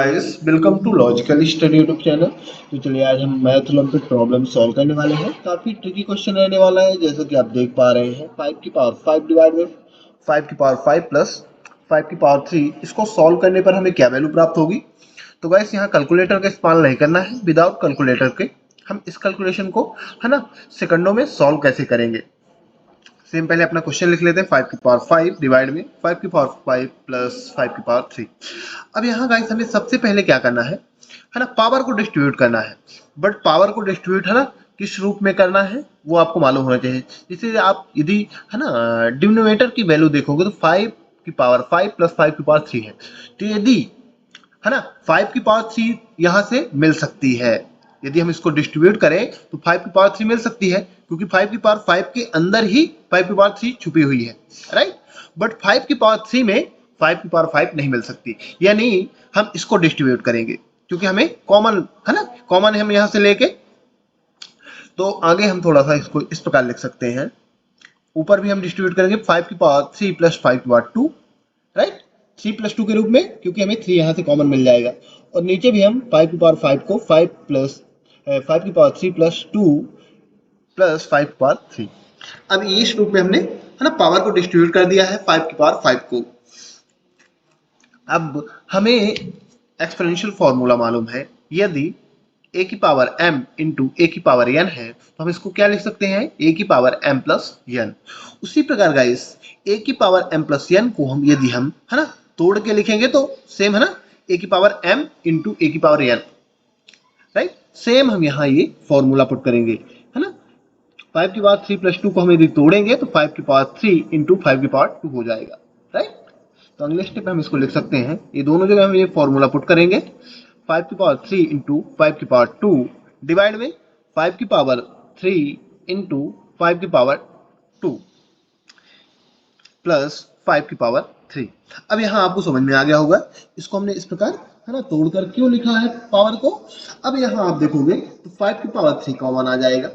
Guys, welcome to logical study YouTube channel. तो चलिए आज हम मैथ ओलंपिक प्रॉब्लम सॉल्व करने वाले हैं। काफी ट्रिकी क्वेश्चन रहने वाला है। जैसा कि आप देख पा रहे हैं 5 की पावर 5 डिवाइड में 5 की पावर 5 प्लस 5 की पावर 3, इसको सॉल्व करने पर हमें क्या वैल्यू प्राप्त होगी। तो गाइस यहाँ कैलकुलेटर का इस्तेमाल नहीं करना है। विदाउट कैलकुलेटर के हम इस कैलकुलेशन को है ना सेकंडों में सॉल्व कैसे करेंगे। सेम पहले अपना क्वेश्चन लिख लेते हैं। 5 की पावर 5 डिवाइड में 5 की पावर 5 प्लस 5 की पावर 3। अब यहाँ गाइस हमें सबसे पहले क्या करना है ना, पावर को डिस्ट्रीब्यूट करना है। बट पावर को डिस्ट्रीब्यूट है ना किस रूप में करना है वो आपको मालूम होना चाहिए। जैसे आप यदि है ना डिनोमिनेटर की वैल्यू देखोगे तो 5 की पावर 5 प्लस 5 की पावर 3 है। तो यदि है ना 5 की पावर 3 यहाँ से मिल सकती है, यदि हम इसको डिस्ट्रीब्यूट करें तो 5 की पावर 3 मिल सकती है, क्योंकि 5 की पावर 5 के अंदर ही 5 की पावर 3 छुपी हुई है, राइट। बट 5 की पावर 3 में 5 की पावर 5 नहीं मिल सकती, यानी हम इसको डिस्ट्रीब्यूट करेंगे क्योंकि हमें कॉमन है ना, कॉमन हम यहां से लेके। तो आगे हम थोड़ा सा इसको इस प्रकार लिख सकते हैं। ऊपर भी हम डिस्ट्रीब्यूट करेंगे 5 की पावर 3 प्लस 5 की पावर 2, राइट। 3 प्लस 2 के रूप में, क्योंकि हमें 3 यहाँ से कॉमन मिल जाएगा। और नीचे भी हम 5 की पावर 5 को 5 प्लस 5 की पावर 3 प्लस 2 प्लस 5 की पावर 3। अब इस रूप में हमने है ना पावर को डिस्ट्रीब्यूट कर दिया है 5 की पावर 5 को। अब हमें एक्सपोनेंशियल फॉर्मूला मालूम है। यदि a की पावर m इंटू ए की पावर n है तो हम इसको क्या लिख सकते हैं, a की पावर m प्लस n। उसी प्रकार गाइस a की पावर m प्लस n को हम यदि हम है ना तोड़ के लिखेंगे तो सेम है ना a की पावर m इंटू ए की पावर n, राइट। सेम हम यहाँ ये फॉर्मूला पुट करेंगे है ना। 5 की पावर 3 प्लस 2 को हम यदि तोड़ेंगे तो 5 की पावर 3 इंटू 5 की पावर 2 हो जाएगा, राइट। तो अगले स्टेप में हम इसको लिख सकते हैं, ये दोनों जगह हम ये फॉर्मूला पुट करेंगे। 5 की पावर 3 इंटू 5 की पावर 2 डिवाइड में 5 की पावर 3 इंटू 5 की पावर 2 प्लस 5 की पावर 3। अब यहाँ आपको समझ में आ गया होगा इसको हमने इस प्रकार है ना तोड़कर क्यों लिखा है पावर को। अब यहाँ आप देखोगे तो 5 की पावर 3 कॉमन आ जाएगा।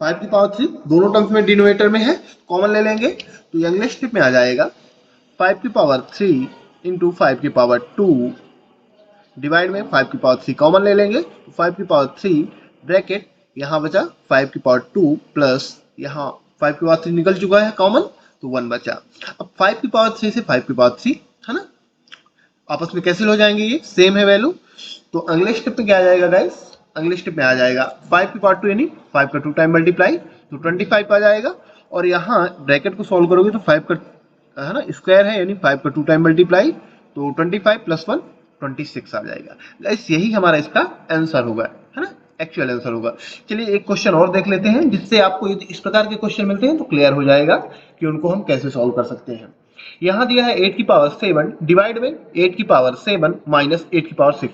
5 की पावर 3 दोनों टर्म्स में डिनोमिनेटर में है, कॉमन ले लेंगे तो ये अगले स्टेप में आ जाएगा। 5 की पावर 3 इंटू 5 की पावर 2 डिवाइड में 5 की पावर 3 कॉमन ले लेंगे तो 5 की पावर 3 ब्रैकेट यहाँ बचा 5 की पावर 2 प्लस यहाँ 5 की पावर 3 निकल चुका है कॉमन तो 1 बचा। अब 5 की पावर 3 से 5 की पावर 3 है ना आपस में कैंसिल हो जाएंगे, ये सेम है वैल्यू। तो अगले स्टेप में क्या आ जाएगा गाइस, अगले स्टेप में आ जाएगा 5 की पावर 2 यानी 5 का 2 टाइम मल्टीप्लाई तो 25 आ जाएगा। और यहाँ ब्रैकेट को सॉल्व करोगे तो 5 का है ना स्क्वायर है यानी 5 का 2 टाइम मल्टीप्लाई तो 25 प्लस 1 26 आ जाएगा। गाइस यही हमारा इसका आंसर होगा है ना, एक्चुअल आंसर होगा। चलिए एक क्वेश्चन और देख लेते हैं, जिससे आपको यदि इस प्रकार के क्वेश्चन मिलते हैं तो क्लियर हो जाएगा कि उनको हम कैसे सॉल्व कर सकते हैं। यहाँ दिया है 8 की पावर 7 डिवाइड में 8 की पावर 7 माइनस 8 की पावर 6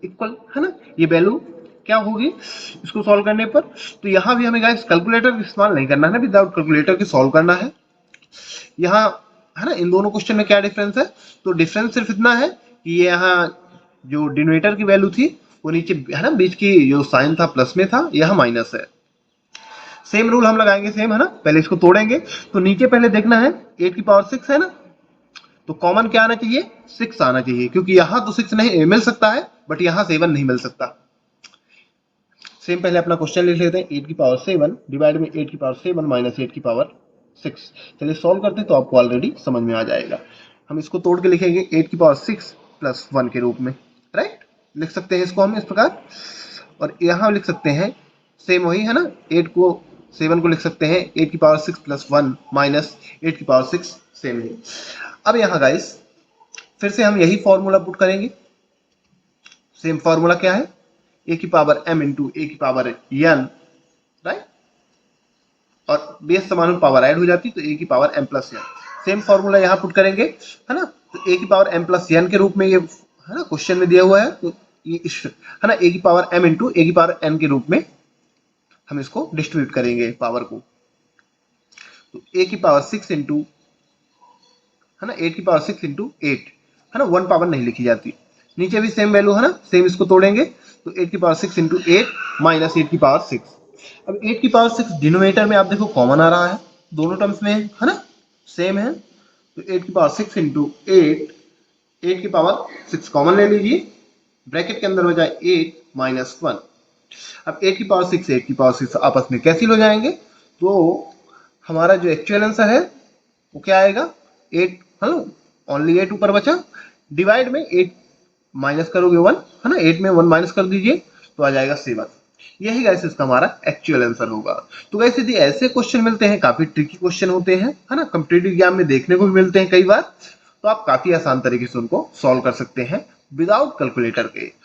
इक्वल है ना, ये वैल्यू क्या होगी इसको सॉल्व करने पर। तो यहाँ भी हमें गाइस कैलकुलेटर का इस्तेमाल नहीं करना है, विदाउट कैलकुलेटर के सॉल्व करना है। यहाँ है ना इन दोनों क्वेश्चन में क्या डिफरेंस है, तो डिफरेंस सिर्फ इतना है कि ये यहाँ जो डिनोमिनेटर की वैल्यू थी वो नीचे है ना बीच की जो साइन था प्लस में था, यहाँ माइनस है। सेम रूल हम लगाएंगे सेम है ना, पहले इसको तोड़ेंगे तो नीचे पहले देखना है 8 की पावर 6 है ना, तो कॉमन क्या आना चाहिए 6 आना चाहिए, क्योंकि यहाँ तो 6 नहीं मिल सकता है बट यहाँ 7 नहीं मिल सकता। सेम पहले अपना क्वेश्चन लिख लेते हैं 8 की पावर 7 डिवाइड में 8 की पावर 7 माइनस 8 की पावर 6। चलिए सॉल्व करते हैं तो आपको ऑलरेडी समझ में आ जाएगा। हम इसको तोड़ के लिखेंगे 8 की पावर 6 प्लस 1 के रूप में, राइट। लिख सकते हैं इसको हम इस प्रकार, और यहाँ लिख सकते हैं सेम वही है ना 8 को 7 को लिख सकते हैं 8 की पावर 6 प्लस 1 माइनस 8 की पावर 6 सेम ही। अब यहाँ गाइस फिर से हम यही फॉर्मूला पुट करेंगे। सेम फॉर्मूला क्या है, ए की पावर m इंटू ए की पावर n, राइट। और बेस समान पावर ऐड हो जाती तो ए की power m plus n। Same formula यहाँ पुट करेंगे है ना, तो ए की पावर m प्लस n के रूप में ये है ना क्वेश्चन में दिया हुआ है, तो ये है ना ए की पावर m इंटू ए की पावर n के रूप में हम इसको डिस्ट्रीब्यूट करेंगे पावर को। तो ए की पावर 6 इंटू है ना 8 की पावर 6 इंटू 8 है ना, 1 पावर नहीं लिखी जाती। नीचे भी सेम वैल्यू है ना, सेम इसको तोड़ेंगे तो 8 की पावर 6 इंटू 8 माइनस 8 की पावर 6। अब 8 की पावर 6 डिनोमिनेटर में आप देखो कॉमन आ रहा है, दोनों टर्म्स में है ना सेम है, तो 8 की पावर 6 इंटू 8 8 की पावर 6 कॉमन ले लीजिए ब्रैकेट के अंदर बचा 8 माइनस 1। अब 8 की पावर 6 8 की पावर 6 आपस में कैंसिल हो जाएंगे, तो हमारा जो एक्चुअल आंसर है वो क्या आएगा 8, हेलो ओनली 8 ऊपर बचा, डिवाइड में 8 माइनस करोगे 1, है ना, 8 में 1 माइनस कर दीजिए तो आ जाएगा 7। यही गाइस इसका हमारा एक्चुअल आंसर होगा। तो गाइस यदि ऐसे क्वेश्चन मिलते हैं, काफी ट्रिकी क्वेश्चन होते हैं, है ना, कॉम्पिटिटिव एग्जाम में देखने को भी मिलते हैं कई बार, तो आप काफी आसान तरीके से उनको सॉल्व कर सकते हैं विदाउट कैलकुलेटर के।